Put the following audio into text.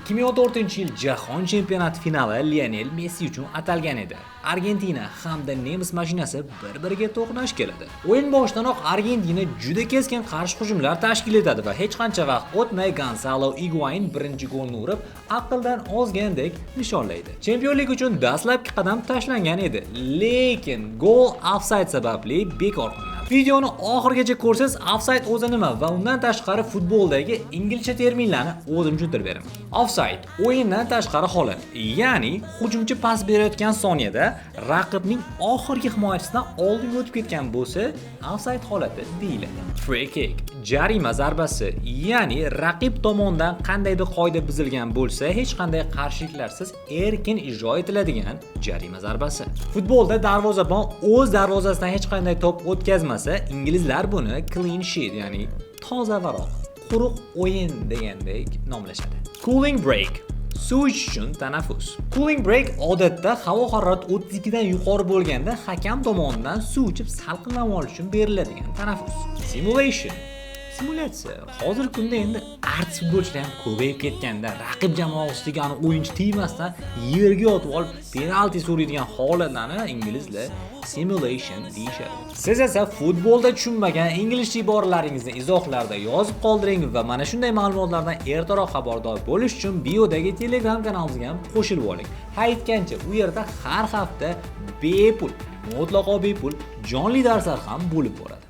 2014-yil Jahon chempionati finali Lionel Messi uchun atalgan edi. Argentina hamda nemis mashinasi bir-biriga to'qnash keladi. O'yin boshidanoq Argentina juda keskin qarshi hujumlar tashkil etadi va hech qancha vaqt o'tmay Gonzalo Higuain birinchi golni urib, aqldan ozgandek nishonlaydi. Chempionlik uchun dastlabki qadam tashlangan edi, lekin gol ofsayd sababli bekor qilinadi. Videoni oxirigacha ko'rsangiz, ofsayd o'zi nima va undan tashqari futboldagi inglizcha terminlarni o'zim tushuntirib beraman. Ofsayd o'yindan tashqari holat, ya'ni hujumchi pas berayotgan soniyada raqibning oxirgi himoyachisidan oldin o'tib ketgan bo'lsa, ofsayd holati deyiladi. Free kick, jarima zarbasi, ya'ni raqib tomonidan qandaydir qoida buzilgan bo'lsa, hech qanday qarshiliklarsiz erkin ijro etiladigan jarima zarbasi. Futbolda darvozabon o'z darvozasidan hech qanday to'p o'tkazmasa, inglizlar buni clean sheet, ya'ni toza varoq, quruq o'yin degandek nomlashadi. Cooling break, suv ichish uchun tanaffus. Cooling break odatda havo harorati 32 dan yuqori bo'lganda hakam tomonidan suv ichib salqinlanib olish uchun beriladigan tanaffus. Simulation, simulyatsiya. Hozirgi kunda endi artist futbolchilar ham ko'payib ketganda, raqib jamoa ustiga o'yinchi tegmasdan yerga yotib olib penalti so'raydigan holatlarni inglizlar simulation deyishadi. Siz esa futbolda tushunmagan inglizcha iboralaringizni izohlarda yozib qoldiring va mana shunday ma'lumotlardan ertaroq xabardor bo'lish uchun biodagi Telegram kanalimizga ham qo'shilib oling. Aytgancha, u yerda har hafta bepul, mutlaqo bepul jonli darslar ham bo'lib boradi.